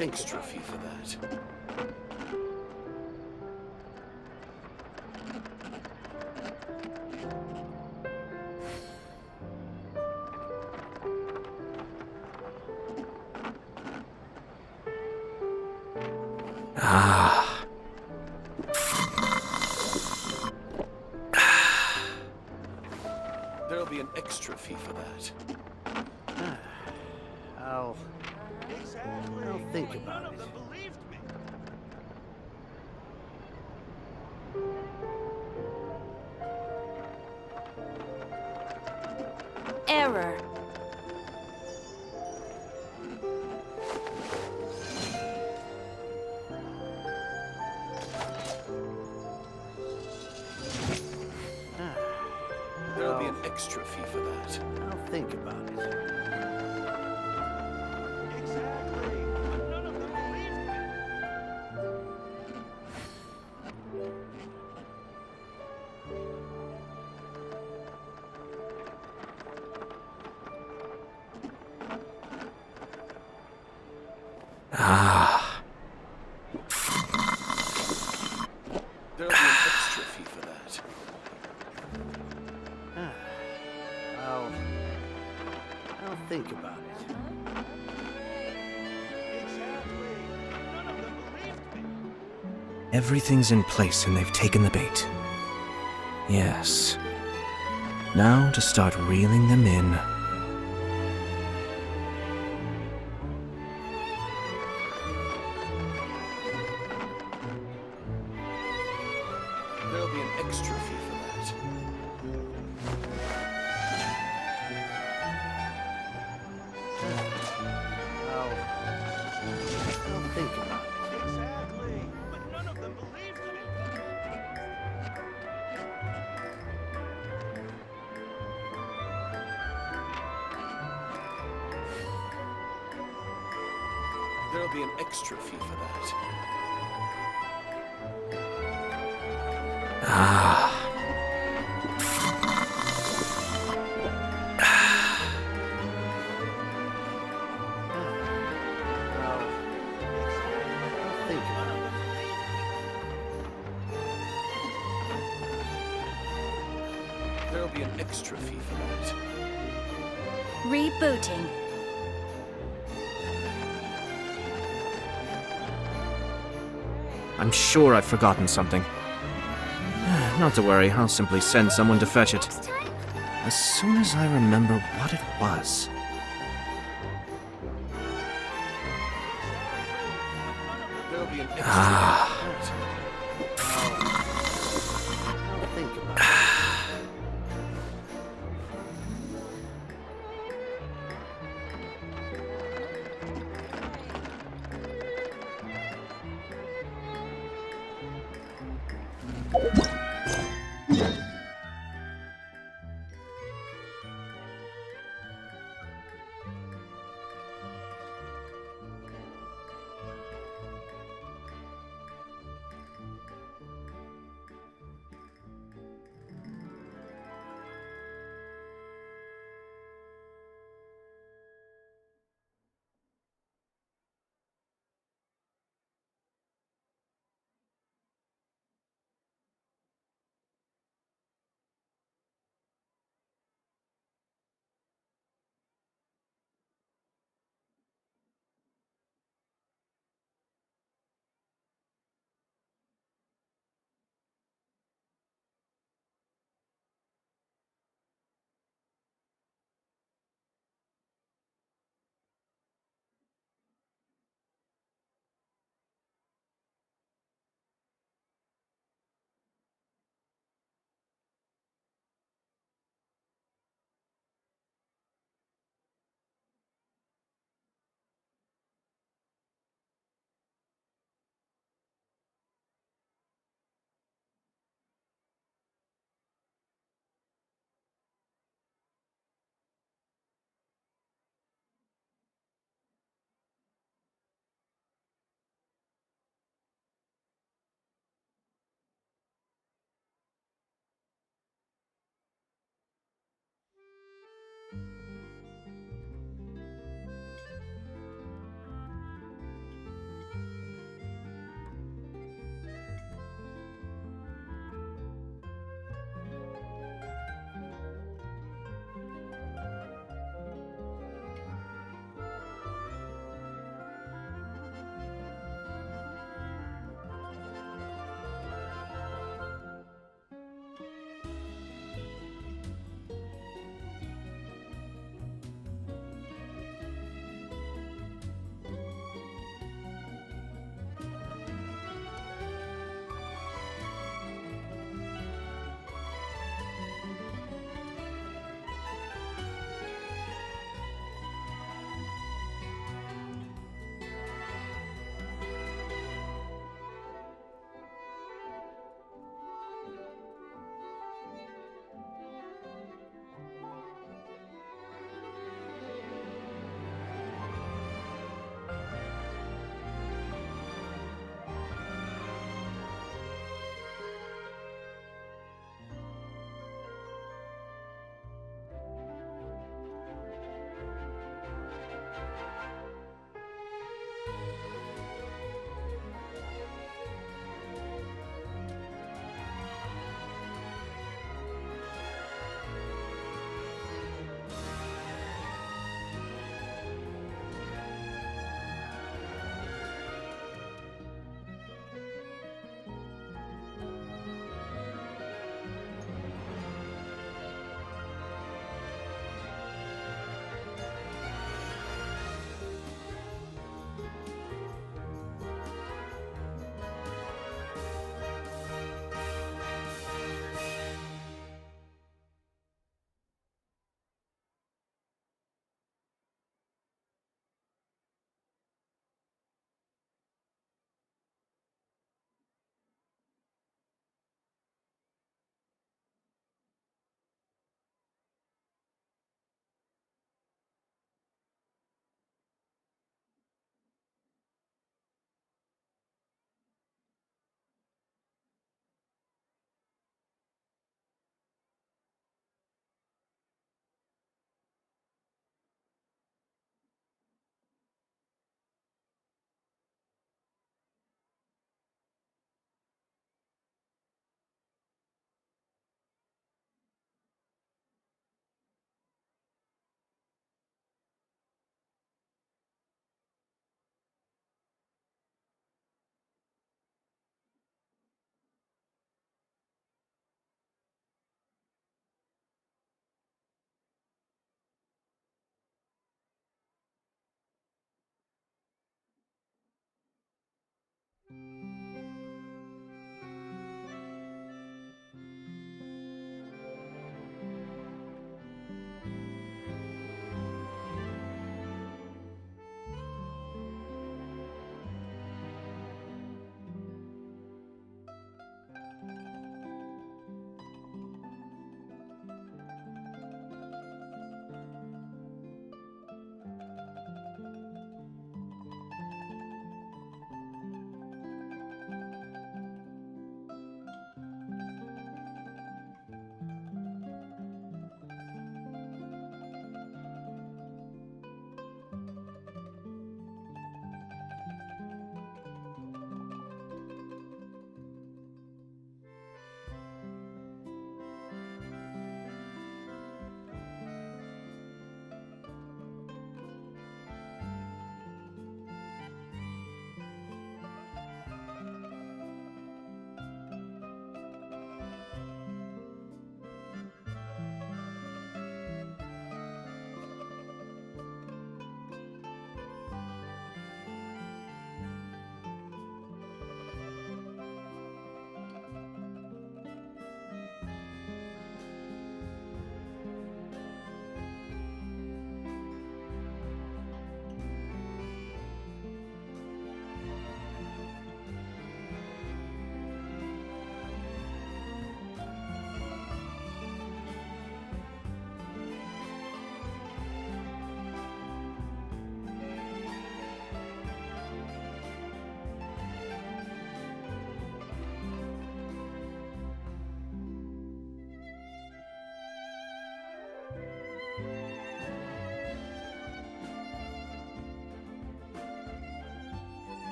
extra fee for that. Ah. There'll be an extra fee for that. I'll think about it. Error. There'll be an extra fee for that. I'll think about it. Exactly. But none of them believed me. Ah. There'll be an extra fee for that. I'll think about it. Exactly. But none of them believed me. Everything's in place and they've taken the bait. Yes. Now to start reeling them in. There'll be an extra fee for that. I'll think about it. Exactly. But none of them believed me. There'll be an extra fee for that. Ah. I'll think about it. There'll be an extra fee for that. Rebooting. I'm sure I've forgotten something. Not to worry, I'll simply send someone to fetch it. As soon as I remember what it was. There'll be an extra Ah. fee for that. I'll think about it.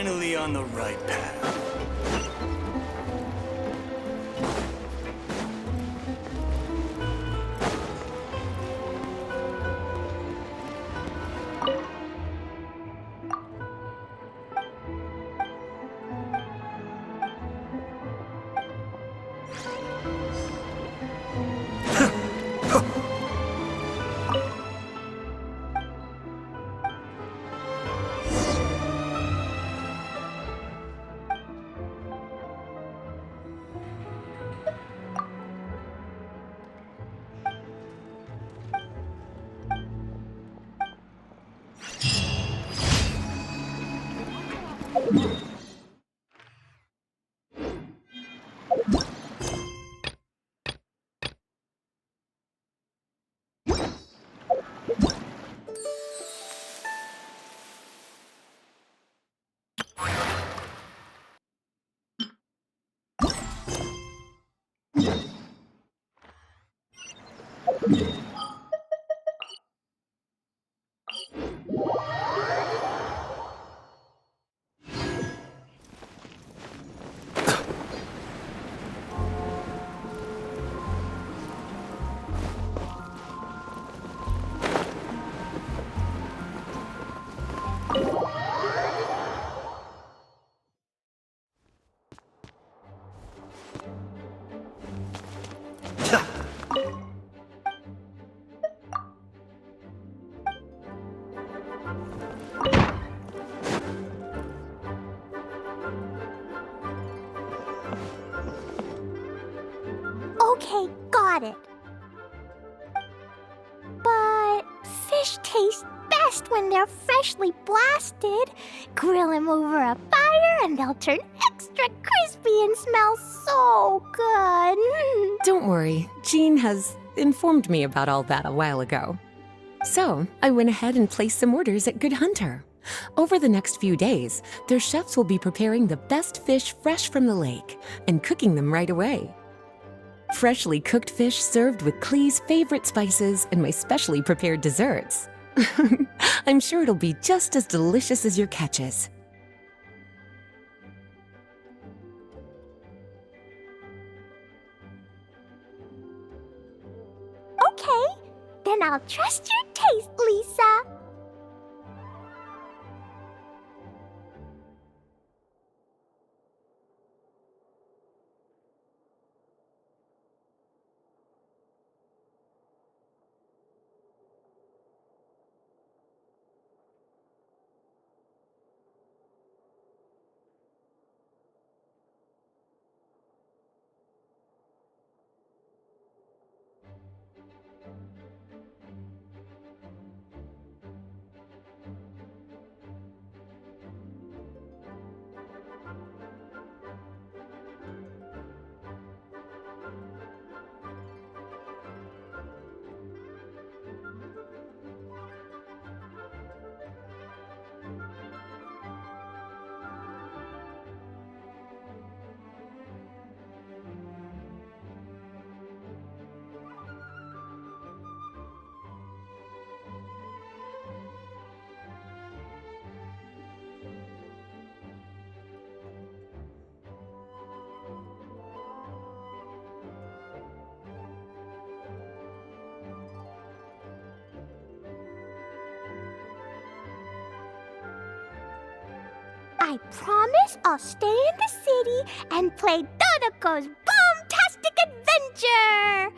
finally on the right path. Okay, got it. But fish taste best when they're freshly blasted. Grill them over a fire and they'll turn extra crispy and smell so good. Don't worry, Jean has informed me about all that a while ago. So, I went ahead and placed some orders at Good Hunter. Over the next few days, their chefs will be preparing the best fish fresh from the lake and cooking them right away. Freshly cooked fish served with Clee's favorite spices and my specially prepared desserts. I'm sure it'll be just as delicious as your catches. Okay, then I'll trust your taste, Lisa. I promise I'll stay in the city and play Dodoko's boom-tastic adventure!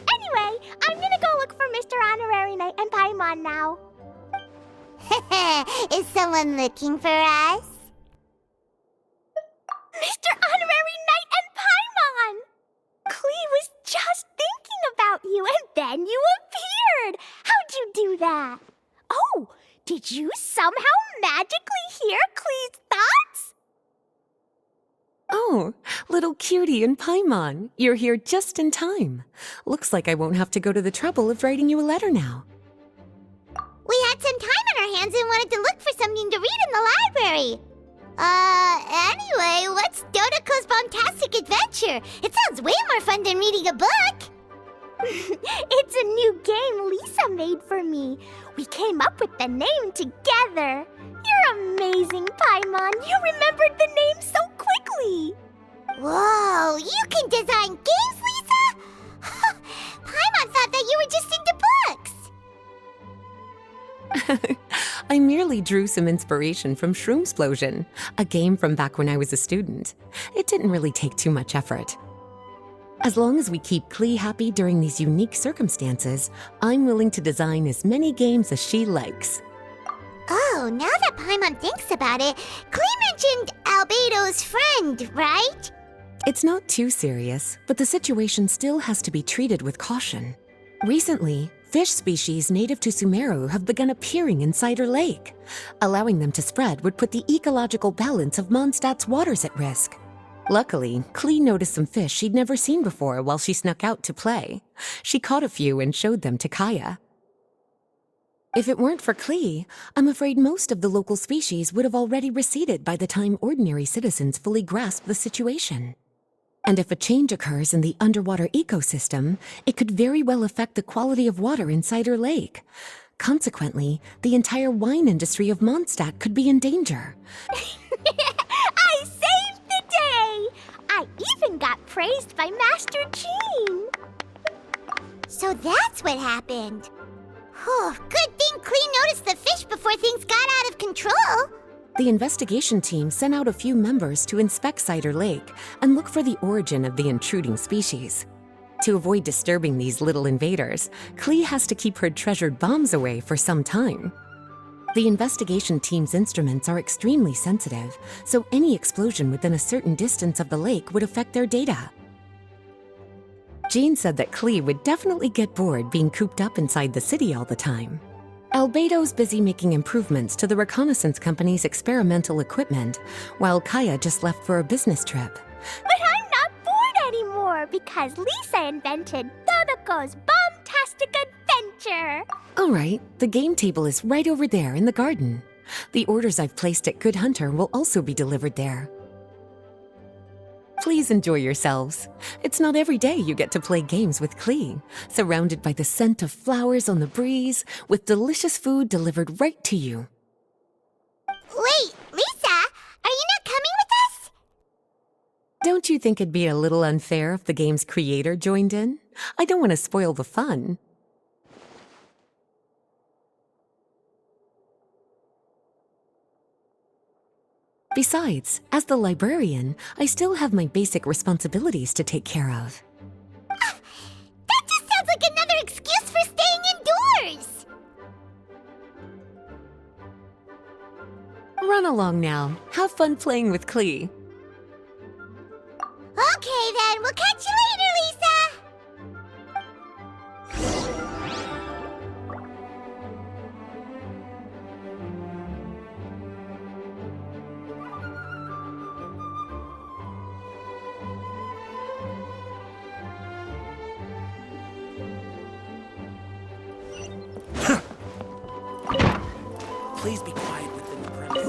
Anyway, I'm gonna go look for Mr. Honorary Knight and Paimon now. Is someone looking for us? Mr. Honorary Knight and Paimon! Clee was just thinking about you and then you appeared! How'd you do that? Oh, did you somehow magically hear Clee's thoughts? Oh, little cutie and Paimon, you're here just in time. Looks like I won't have to go to the trouble of writing you a letter now. We had some time on our hands and wanted to look for something to read in the library. Anyway, what's Dodoko's Bombastic Adventure? It sounds way more fun than reading a book. It's a new game Lisa made for me. We came up with the name together. You're amazing, Paimon. You remembered the name so quickly. Whoa, you can design games, Lisa? Paimon thought that you were just into books. I merely drew some inspiration from Shroomsplosion, a game from back when I was a student. It didn't really take too much effort. As long as we keep Klee happy during these unique circumstances, I'm willing to design as many games as she likes. Oh, now that Paimon thinks about it, Klee mentioned Albedo's friend, right? It's not too serious, but the situation still has to be treated with caution. Recently, fish species native to Sumeru have begun appearing in Cider Lake. Allowing them to spread would put the ecological balance of Mondstadt's waters at risk. Luckily, Klee noticed some fish she'd never seen before while she snuck out to play. She caught a few and showed them to Kaya. If it weren't for Klee, I'm afraid most of the local species would have already receded by the time ordinary citizens fully grasp the situation. And if a change occurs in the underwater ecosystem, it could very well affect the quality of water in Cider Lake. Consequently, the entire wine industry of Mondstadt could be in danger. I saved the day! I even got praised by Master Jean. So that's what happened. Whew, good thing Klee noticed the fish before things got out of control. The investigation team sent out a few members to inspect Cider Lake and look for the origin of the intruding species. To avoid disturbing these little invaders, Klee has to keep her treasured bombs away for some time. The investigation team's instruments are extremely sensitive, so any explosion within a certain distance of the lake would affect their data. Jean said that Klee would definitely get bored being cooped up inside the city all the time. Albedo's busy making improvements to the reconnaissance company's experimental equipment, while Kaya just left for a business trip. But I'm not bored anymore because Lisa invented Dodoko's Bombtastic Adventure. All right, the game table is right over there in the garden. The orders I've placed at Good Hunter will also be delivered there. Please enjoy yourselves. It's not every day you get to play games with Klee, surrounded by the scent of flowers on the breeze, with delicious food delivered right to you. Wait, Lisa, are you not coming with us? Don't you think it'd be a little unfair if the game's creator joined in? I don't want to spoil the fun. Besides, as the librarian, I still have my basic responsibilities to take care of. That just sounds like another excuse for staying indoors. Run along now. Have fun playing with Klee. Okay then, we'll catch you later, Lisa. Please be quiet within the premise.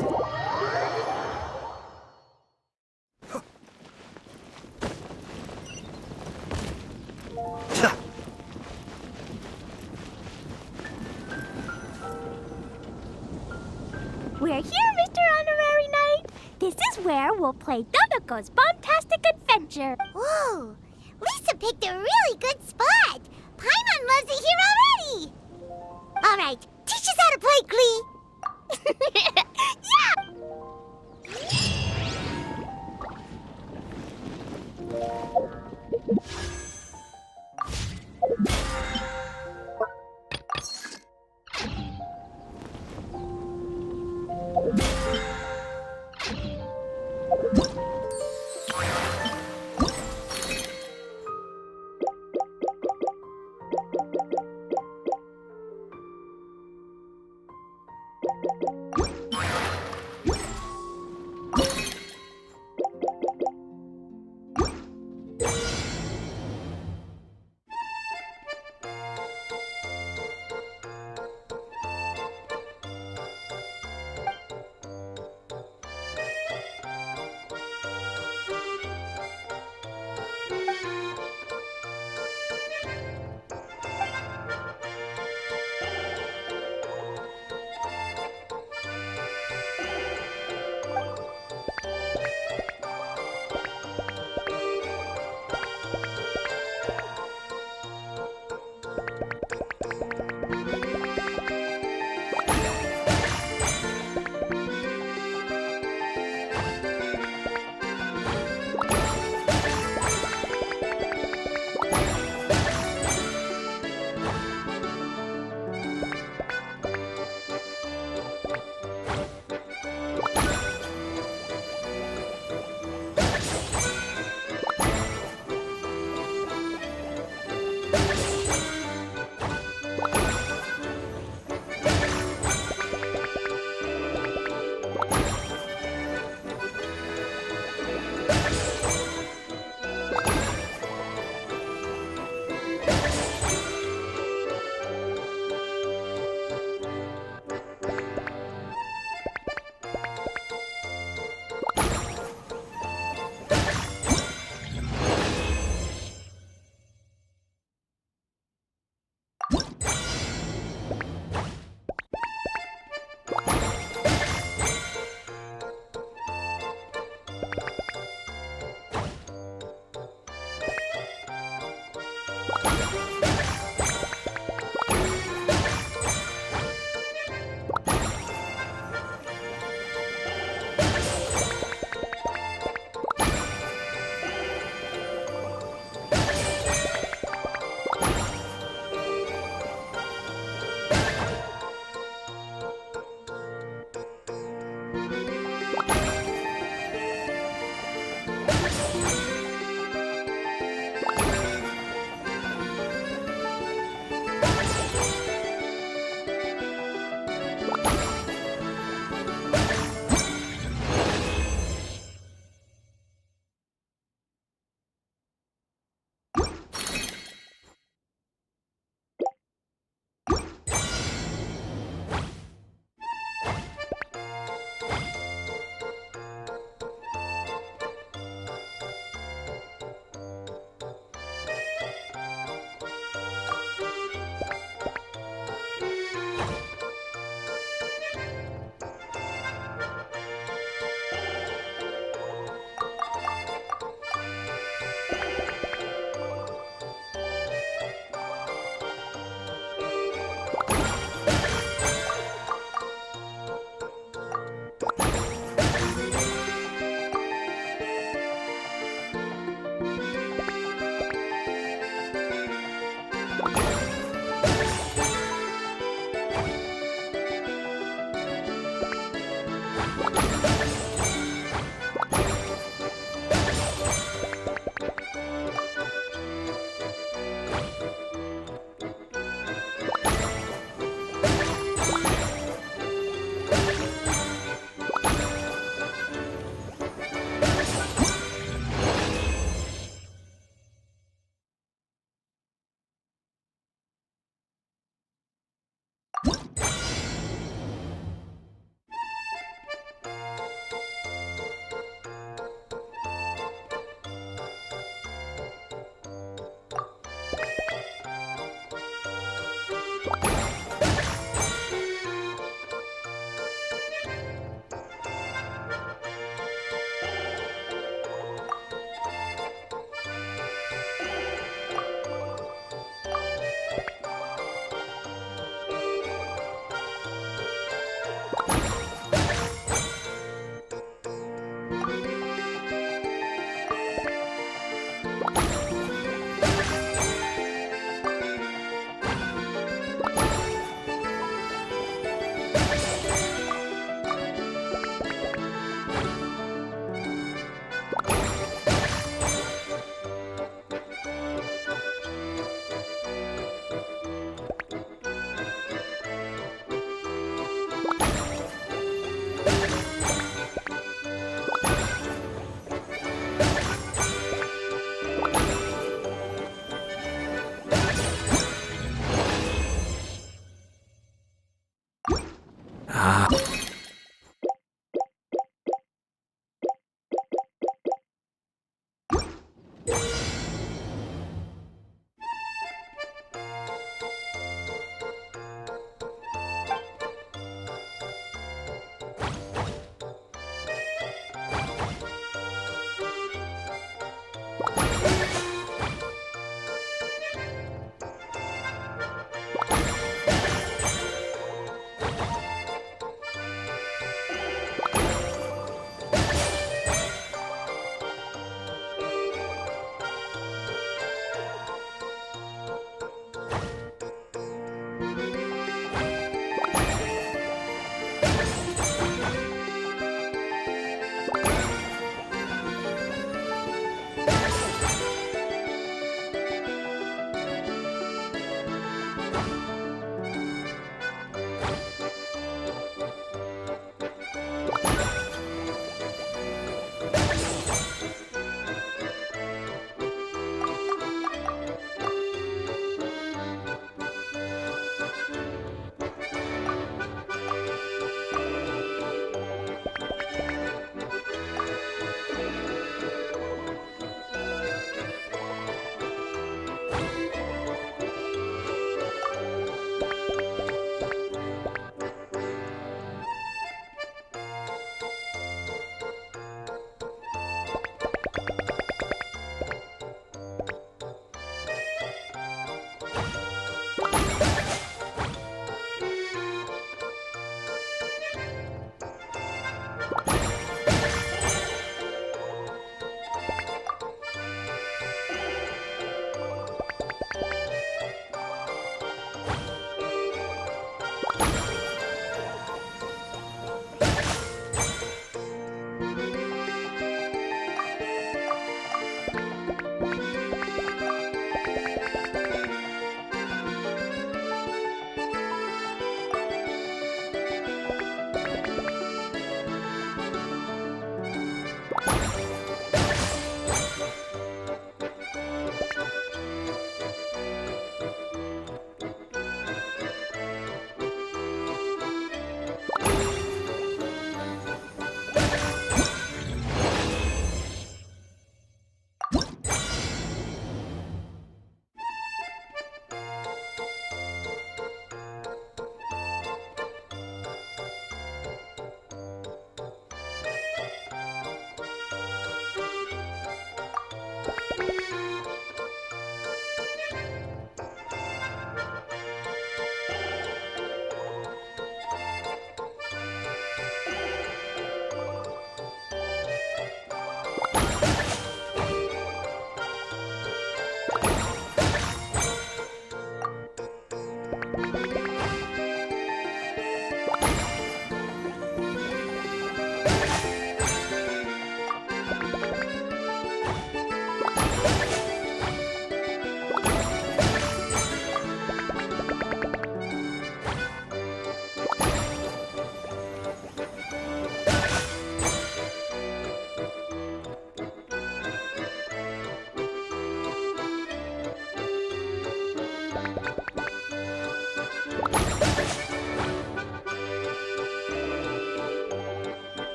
We're here, Mr. Honorary Knight. This is where we'll play Dodoko's Bombtastic Adventure. Whoa, Lisa picked a really good spot. Paimon loves it here already. All right, teach us how to play, Klee. Yeah!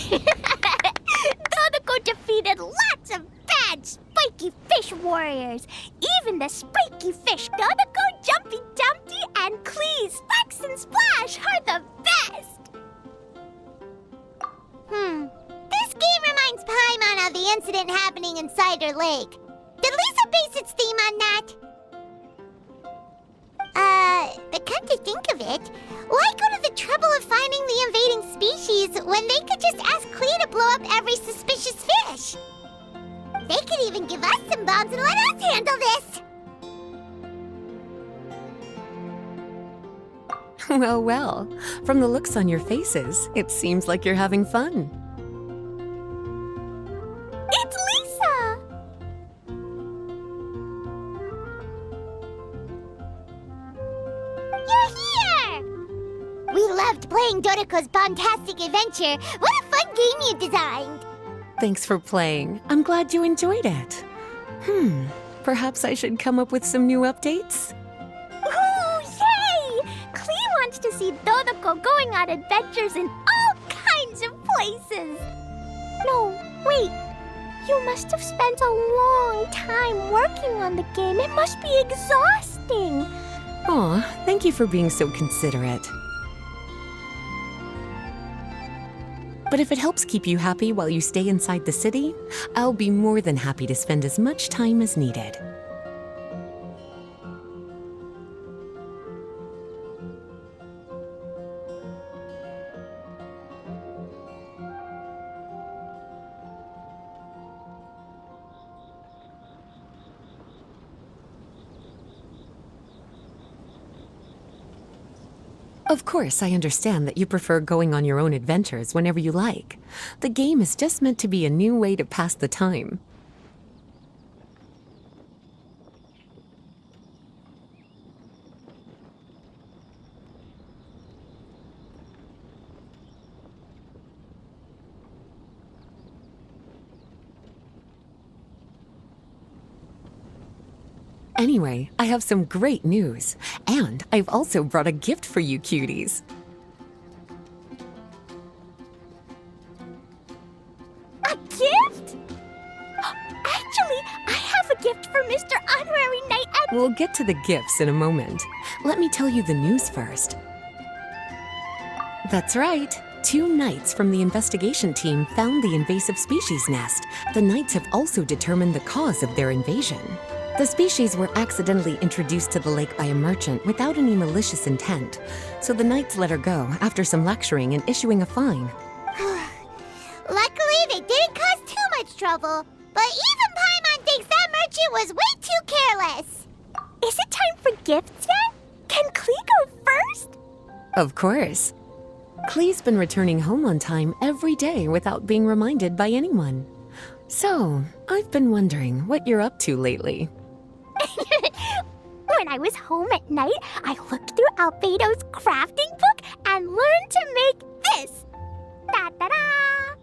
Dodoko defeated lots of bad spiky fish warriors. Even the spiky fish Dodoko, Jumpy Dumpty, and Klee, Sparks and Splash are the best. This game reminds Paimon of the incident happening in Cider Lake. Did Lisa base its theme on that? But come to think of it, why go to the trouble of finding the invading species when they could just ask Klee to blow up every suspicious fish? They could even give us some bombs and let us handle this! Well, well. From the looks on your faces, it seems like you're having fun. It's Lisa! You're here! We loved playing Dodoko's Bombastic Adventure. What a fun game you designed! Thanks for playing. I'm glad you enjoyed it. Perhaps I should come up with some new updates? Ooh, yay! Klee wants to see Dodoko going on adventures in all kinds of places. No, wait. You must have spent a long time working on the game. It must be exhausting. Aw, thank you for being so considerate. But if it helps keep you happy while you stay inside the city, I'll be more than happy to spend as much time as needed. Of course, I understand that you prefer going on your own adventures whenever you like. The game is just meant to be a new way to pass the time. Anyway, I have some great news. And I've also brought a gift for you cuties. A gift? Actually, I have a gift for Mr. Honorary Knight and... We'll get to the gifts in a moment. Let me tell you the news first. That's right. 2 knights from the investigation team found the invasive species nest. The knights have also determined the cause of their invasion. The species were accidentally introduced to the lake by a merchant without any malicious intent, so the knights let her go after some lecturing and issuing a fine. Luckily, they didn't cause too much trouble. But even Paimon thinks that merchant was way too careless. Is it time for gifts yet? Can Klee go first? Of course. Klee's been returning home on time every day without being reminded by anyone. So, I've been wondering what you're up to lately. When I was home at night, I looked through Albedo's crafting book and learned to make this. Da-da-da!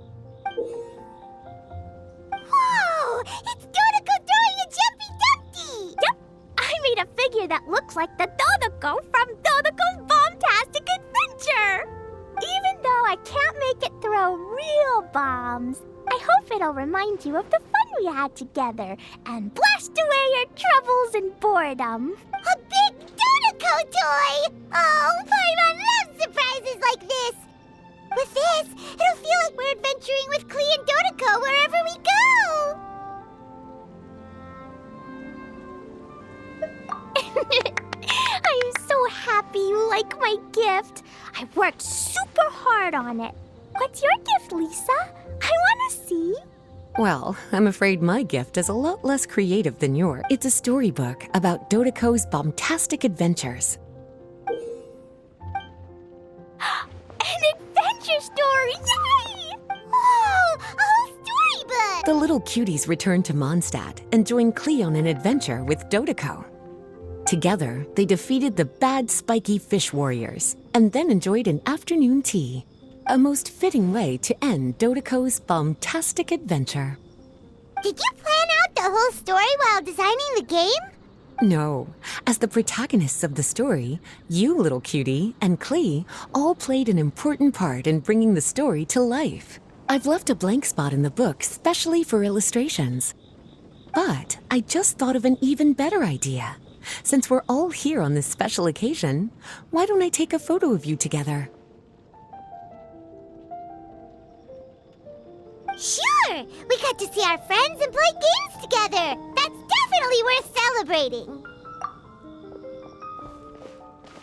Whoa! It's Dodoko throwing a Jumpy Dumpty! Yep, I made a figure that looks like the Dodoko from Dodoko's Bombastic Adventure! Even though I can't make it throw real bombs, I hope it'll remind you of the fun we had together and blast away your troubles and boredom. A big Dodoko toy! Oh, Paimon loves surprises like this! With this, it'll feel like we're adventuring with Klee and Dodoko wherever we go! I'm so happy you like my gift. I worked super hard on it. What's your gift, Lisa? I want to see. Well, I'm afraid my gift is a lot less creative than yours. It's a storybook about Dodoko's bombastic adventures. An adventure story! Yay! Whoa! A whole storybook! The little cuties return to Mondstadt and join Klee on an adventure with Dodoko. Together, they defeated the bad spiky fish warriors and then enjoyed an afternoon tea. A most fitting way to end Dodoko's bombastic adventure. Did you plan out the whole story while designing the game? No. As the protagonists of the story, you, little cutie, and Klee all played an important part in bringing the story to life. I've left a blank spot in the book specially for illustrations. But I just thought of an even better idea. Since we're all here on this special occasion, why don't I take a photo of you together? Sure! We got to see our friends and play games together! That's definitely worth celebrating!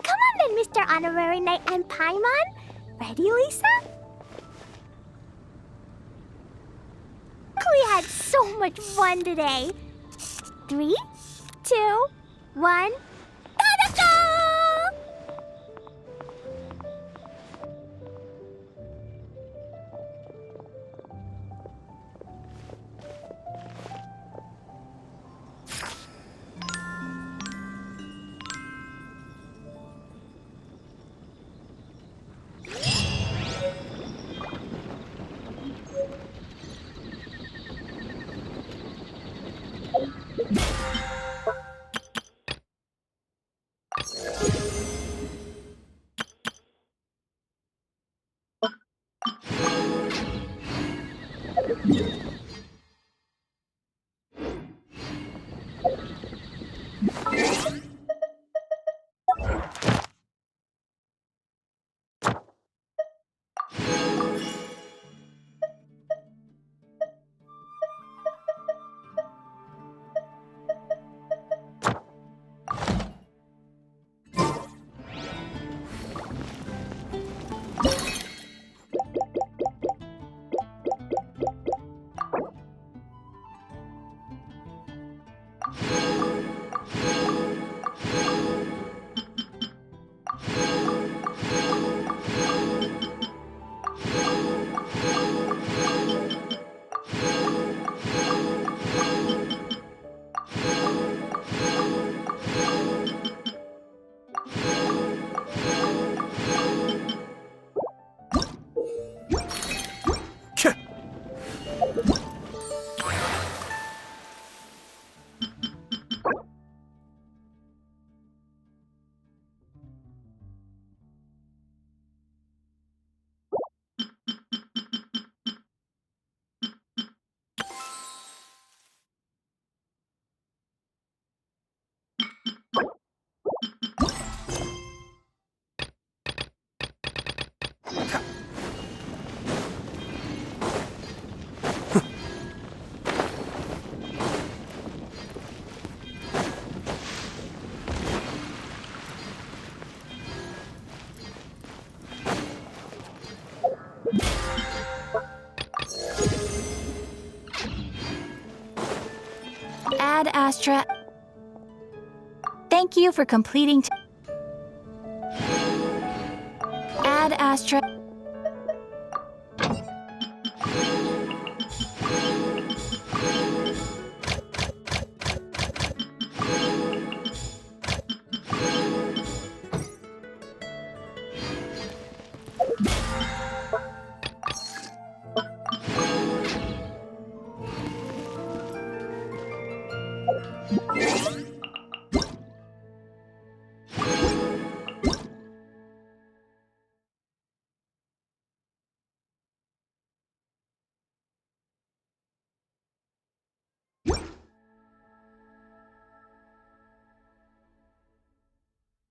Come on then, Mr. Honorary Knight and Paimon. Ready, Lisa? We had so much fun today. 3, 2, 1, gotta go! Ad Astra. Thank you for completing. Ad Astra.